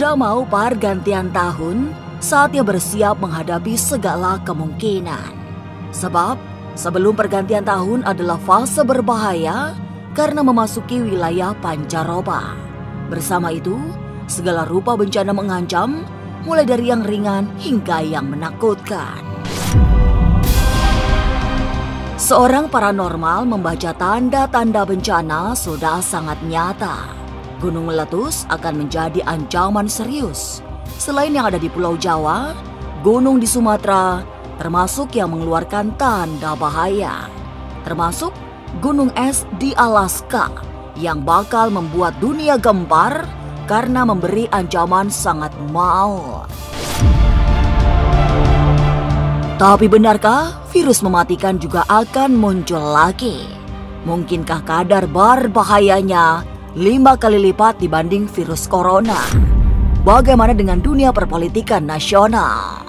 Sudah mau pergantian tahun, saatnya bersiap menghadapi segala kemungkinan. Sebab sebelum pergantian tahun adalah fase berbahaya karena memasuki wilayah pancaroba. Bersama itu, segala rupa bencana mengancam, mulai dari yang ringan hingga yang menakutkan. Seorang paranormal membaca tanda-tanda bencana sudah sangat nyata. Gunung meletus akan menjadi ancaman serius. Selain yang ada di Pulau Jawa, gunung di Sumatera termasuk yang mengeluarkan tanda bahaya. Termasuk gunung es di Alaska yang bakal membuat dunia gempar karena memberi ancaman sangat maut. Tapi benarkah virus mematikan juga akan muncul lagi? Mungkinkah kadar berbahayanya 5 kali lipat dibanding virus corona? Bagaimana dengan dunia perpolitikan nasional?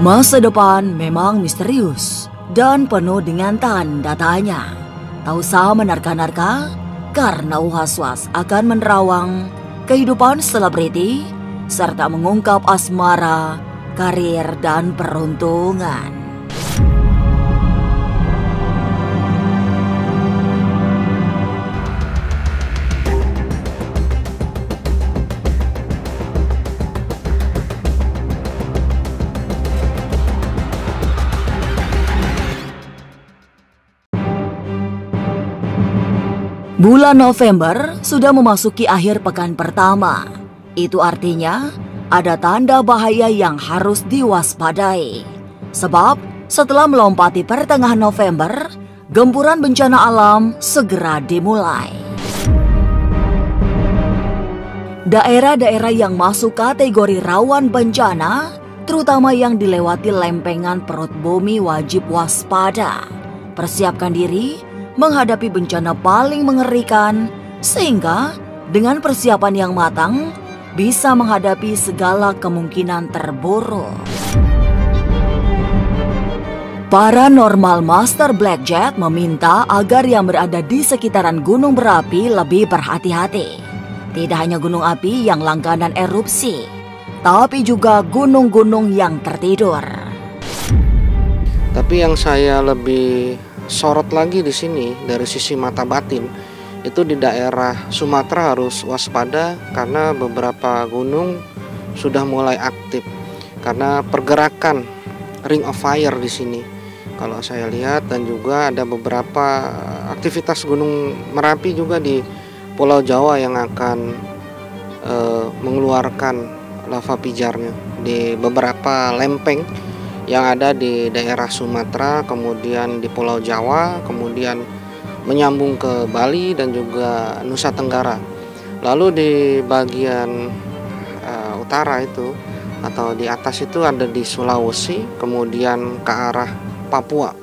Masa depan memang misterius dan penuh dengan tanda tanya. Tak usah menerka-nerka karena was-was akan menerawang kehidupan selebriti serta mengungkap asmara, karir, dan peruntungan. Bulan November sudah memasuki akhir pekan pertama. Itu artinya ada tanda bahaya yang harus diwaspadai. Sebab setelah melompati pertengahan November, gempuran bencana alam segera dimulai. Daerah-daerah yang masuk kategori rawan bencana, terutama yang dilewati lempengan perut bumi, wajib waspada. Persiapkan diri menghadapi bencana paling mengerikan, sehingga dengan persiapan yang matang bisa menghadapi segala kemungkinan terburuk. Paranormal Master Blackjack meminta agar yang berada di sekitaran gunung berapi lebih berhati-hati. Tidak hanya gunung api yang langganan erupsi, tapi juga gunung-gunung yang tertidur. Tapi yang saya lebih sorot lagi di sini dari sisi mata batin, itu di daerah Sumatera harus waspada karena beberapa gunung sudah mulai aktif karena pergerakan Ring of Fire di sini. Kalau saya lihat, dan juga ada beberapa aktivitas Gunung Merapi juga di Pulau Jawa yang akan mengeluarkan lava pijarnya di beberapa lempeng yang ada di daerah Sumatera, kemudian di Pulau Jawa, kemudian menyambung ke Bali dan juga Nusa Tenggara. Lalu di bagian utara itu atau di atas itu ada di Sulawesi, kemudian ke arah Papua.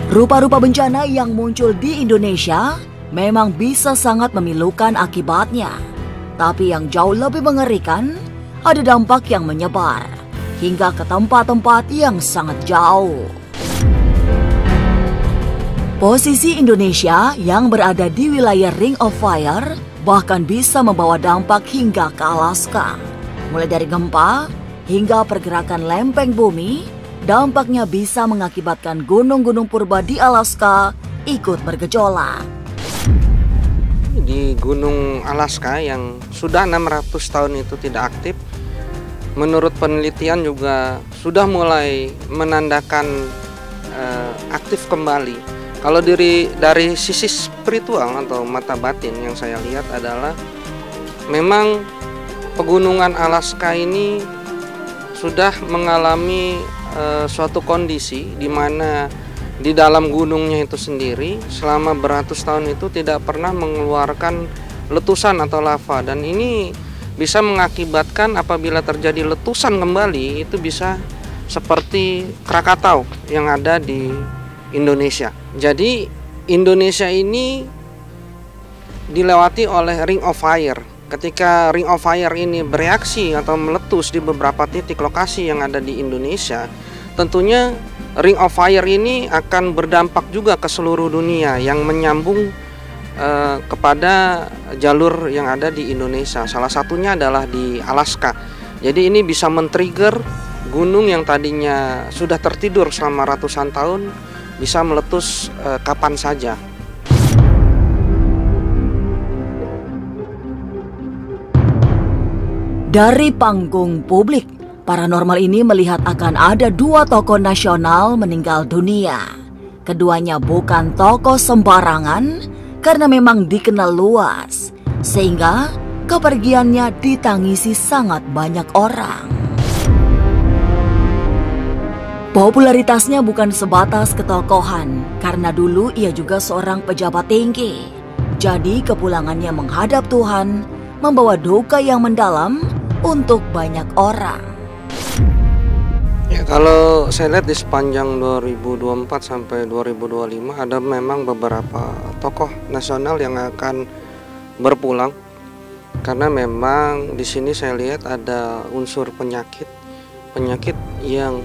Rupa-rupa bencana yang muncul di Indonesia memang bisa sangat memilukan akibatnya. Tapi yang jauh lebih mengerikan, ada dampak yang menyebar hingga ke tempat-tempat yang sangat jauh. Posisi Indonesia yang berada di wilayah Ring of Fire bahkan bisa membawa dampak hingga ke Alaska. Mulai dari gempa hingga pergerakan lempeng bumi, dampaknya bisa mengakibatkan gunung-gunung purba di Alaska ikut bergejolak. Di Gunung Alaska yang sudah 600 tahun itu tidak aktif, menurut penelitian juga sudah mulai menandakan aktif kembali. Kalau dari sisi spiritual atau mata batin yang saya lihat adalah memang pegunungan Alaska ini sudah mengalami suatu kondisi di mana di dalam gunungnya itu sendiri selama beratus tahun itu tidak pernah mengeluarkan letusan atau lava, dan ini bisa mengakibatkan apabila terjadi letusan kembali itu bisa seperti Krakatau yang ada di Indonesia. Jadi Indonesia ini dilewati oleh Ring of Fire. Ketika Ring of Fire ini bereaksi atau meletus di beberapa titik lokasi yang ada di Indonesia, tentunya Ring of Fire ini akan berdampak juga ke seluruh dunia yang menyambung kepada jalur yang ada di Indonesia. Salah satunya adalah di Alaska. Jadi ini bisa men-trigger gunung yang tadinya sudah tertidur selama ratusan tahun bisa meletus kapan saja. Dari panggung publik, paranormal ini melihat akan ada 2 tokoh nasional meninggal dunia. Keduanya bukan tokoh sembarangan karena memang dikenal luas, sehingga kepergiannya ditangisi sangat banyak orang. Popularitasnya bukan sebatas ketokohan, karena dulu ia juga seorang pejabat tinggi. Jadi kepulangannya menghadap Tuhan membawa duka yang mendalam untuk banyak orang. Ya, kalau saya lihat di sepanjang 2024 sampai 2025 ada memang beberapa tokoh nasional yang akan berpulang, karena memang di sini saya lihat ada unsur penyakit yang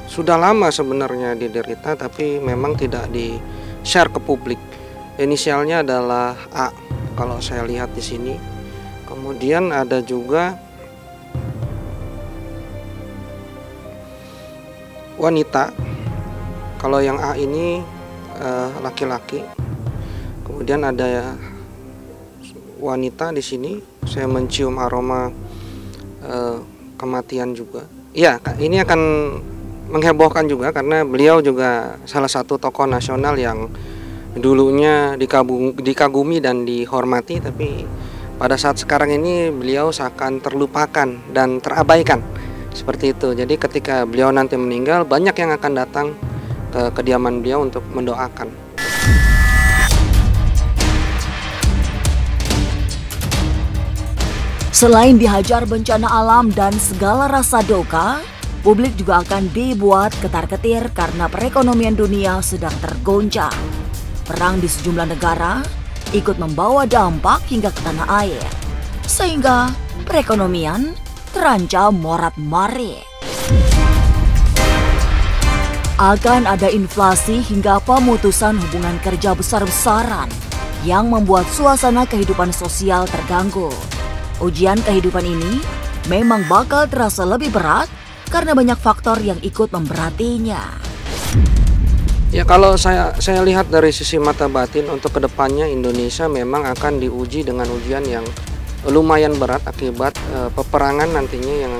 sudah lama sebenarnya diderita tapi memang tidak di-share ke publik. Inisialnya adalah A kalau saya lihat di sini. Kemudian ada juga wanita. Kalau yang A ini laki-laki. Kemudian ada wanita di sini. Saya mencium aroma kematian juga. Ya, ini akan menghebohkan juga karena beliau juga salah satu tokoh nasional yang dulunya dikagumi dan dihormati, tapi pada saat sekarang ini beliau seakan terlupakan dan terabaikan. Seperti itu. Jadi ketika beliau nanti meninggal, banyak yang akan datang ke kediaman beliau untuk mendoakan. Selain dihajar bencana alam dan segala rasa duka, publik juga akan dibuat ketar-ketir karena perekonomian dunia sedang tergoncang. Perang di sejumlah negara ikut membawa dampak hingga ke tanah air, sehingga perekonomian terancam morat-marit. Akan ada inflasi hingga pemutusan hubungan kerja besar-besaran yang membuat suasana kehidupan sosial terganggu. Ujian kehidupan ini memang bakal terasa lebih berat karena banyak faktor yang ikut memberatinya. Ya, kalau saya lihat dari sisi mata batin untuk kedepannya Indonesia memang akan diuji dengan ujian yang lumayan berat akibat peperangan nantinya yang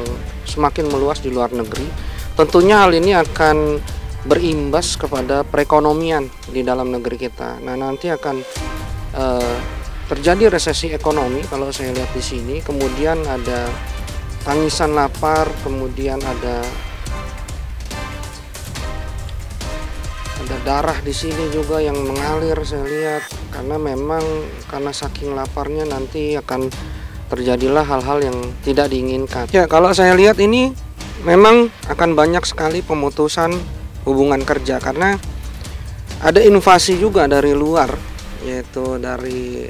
semakin meluas di luar negeri. Tentunya hal ini akan berimbas kepada perekonomian di dalam negeri kita. Nah, nanti akan terjadi resesi ekonomi kalau saya lihat di sini. Kemudian ada tangisan lapar, kemudian ada darah di sini juga yang mengalir saya lihat, karena memang karena saking laparnya nanti akan terjadilah hal-hal yang tidak diinginkan. Ya, kalau saya lihat ini memang akan banyak sekali pemutusan hubungan kerja karena ada invasi juga dari luar, yaitu dari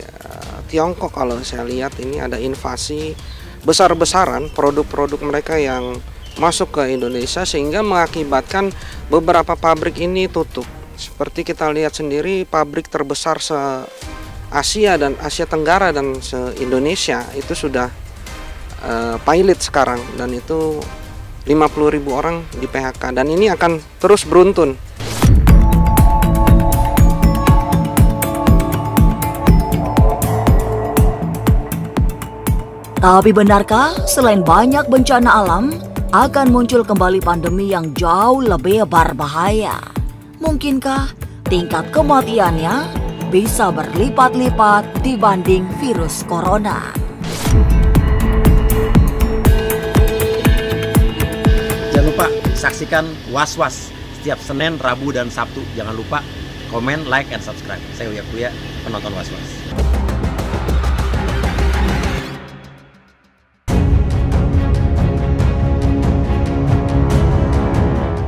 Tiongkok. Kalau saya lihat ini ada invasi besar-besaran produk-produk mereka yang masuk ke Indonesia sehingga mengakibatkan beberapa pabrik ini tutup. Seperti kita lihat sendiri, pabrik terbesar se-Asia dan Asia Tenggara dan se-Indonesia itu sudah pilot sekarang, dan itu 50.000 orang di PHK, dan ini akan terus beruntun. Tapi benarkah selain banyak bencana alam, akan muncul kembali pandemi yang jauh lebih berbahaya? Mungkinkah tingkat kematiannya bisa berlipat-lipat dibanding virus corona? Jangan lupa saksikan Was-Was setiap Senin, Rabu, dan Sabtu. Jangan lupa komen, like, and subscribe. Saya Uya Kuya, penonton Was-Was.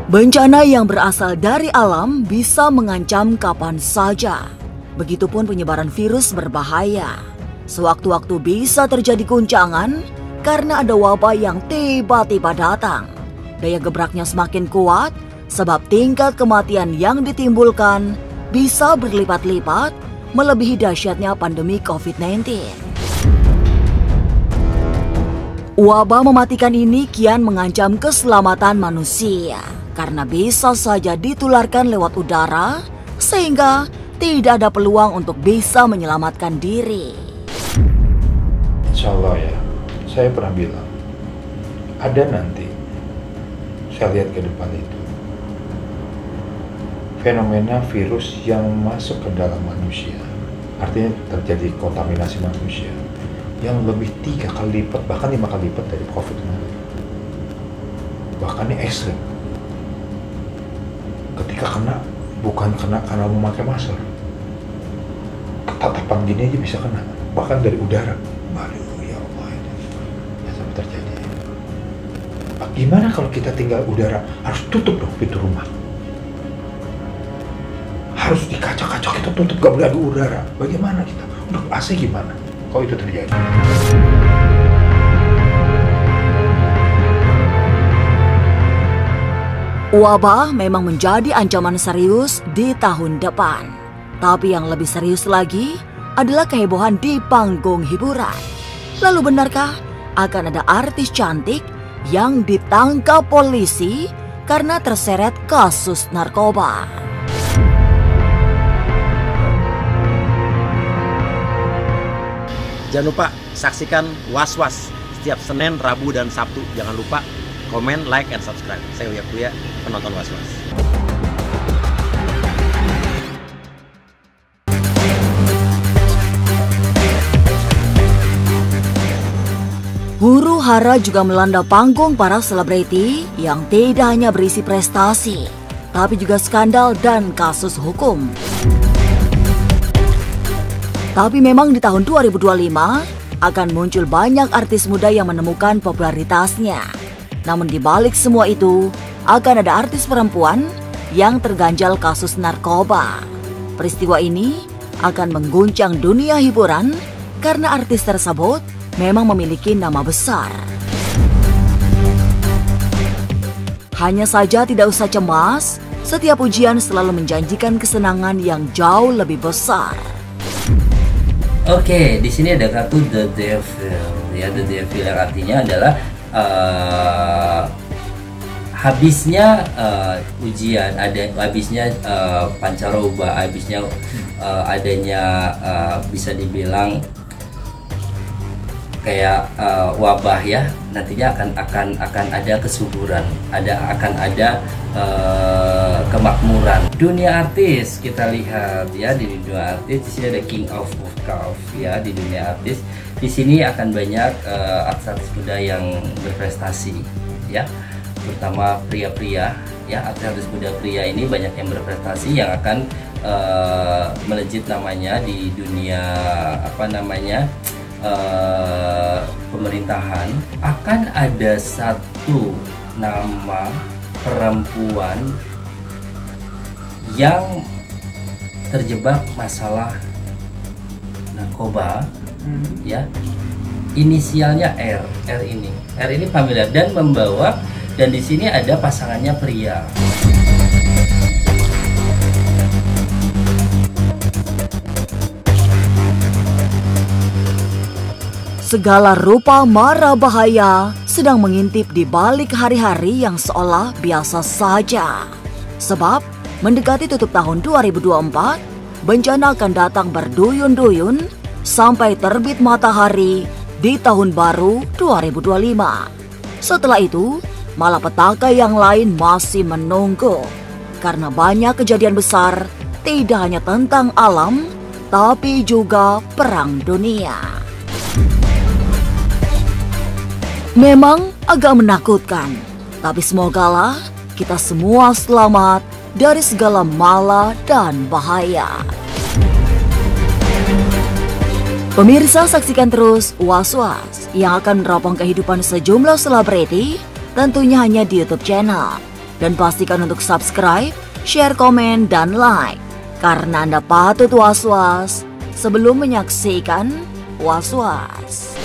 Bencana yang berasal dari alam bisa mengancam kapan saja. Begitupun penyebaran virus berbahaya. Sewaktu-waktu bisa terjadi guncangan karena ada wabah yang tiba-tiba datang. daya gebraknya semakin kuat sebab tingkat kematian yang ditimbulkan bisa berlipat-lipat melebihi dahsyatnya pandemi COVID-19. Wabah mematikan ini kian mengancam keselamatan manusia karena bisa saja ditularkan lewat udara sehingga tidak ada peluang untuk bisa menyelamatkan diri. Insya Allah ya, saya pernah bilang, ada nanti, saya lihat ke depan itu, fenomena virus yang masuk ke dalam manusia, artinya terjadi kontaminasi manusia, yang lebih 3 kali lipat, bahkan 5 kali lipat dari COVID kemarin. Bahkan ini ekstrim. Ketika kena, bukan kena karena memakai masker. Ketatapan gini aja bisa kena, bahkan dari udara. Aduh, ya Allah, ini ya sampai terjadi. Gimana kalau kita tinggal udara, harus tutup dong pintu rumah. Harus di kaca-kaca kita tutup, gak boleh ada udara. Bagaimana kita? Udah AC gimana kalau itu terjadi? Wabah memang menjadi ancaman serius di tahun depan. Tapi yang lebih serius lagi adalah kehebohan di panggung hiburan. Lalu benarkah akan ada artis cantik yang ditangkap polisi karena terseret kasus narkoba? Jangan lupa saksikan Was Was setiap Senin, Rabu, dan Sabtu. Jangan lupa komen, like, and subscribe. Saya Uya Kuya, penonton Was Was. Huru hara juga melanda panggung para selebriti yang tidak hanya berisi prestasi, tapi juga skandal dan kasus hukum. Tapi memang di tahun 2025 akan muncul banyak artis muda yang menemukan popularitasnya. Namun di balik semua itu akan ada artis perempuan yang terganjal kasus narkoba. Peristiwa ini akan mengguncang dunia hiburan karena artis tersebut memang memiliki nama besar. Hanya saja tidak usah cemas, setiap ujian selalu menjanjikan kesenangan yang jauh lebih besar. Oke, di sini ada kartu The Devil. Ya, The Devil yang artinya adalah habisnya ujian, habisnya pancaroba, habisnya adanya bisa dibilang kayak wabah ya. Nantinya akan ada kesuburan, akan ada kemakmuran. Dunia artis kita lihat ya, di dunia artis di sini ada King of Cups ya, di dunia artis di sini akan banyak artis muda yang berprestasi ya, terutama pria-pria ya. Artis muda pria ini banyak yang berprestasi yang akan melejit namanya di dunia pemerintahan. Akan ada satu nama perempuan yang terjebak masalah narkoba ya, inisialnya R ini familiar dan membawa, dan di sini ada pasangannya pria. Segala rupa mara bahaya sedang mengintip di balik hari-hari yang seolah biasa saja. Sebab mendekati tutup tahun 2024, bencana akan datang berduyun-duyun sampai terbit matahari di tahun baru 2025. Setelah itu, malapetaka yang lain masih menunggu. Karena banyak kejadian besar, tidak hanya tentang alam, tapi juga perang dunia. Memang agak menakutkan, tapi semogalah kita semua selamat dari segala mala dan bahaya. Pemirsa, saksikan terus Was Was yang akan meneropong kehidupan sejumlah selebriti, tentunya hanya di YouTube channel. Dan pastikan untuk subscribe, share, komen, dan like, karena Anda patut was-was sebelum menyaksikan Was Was.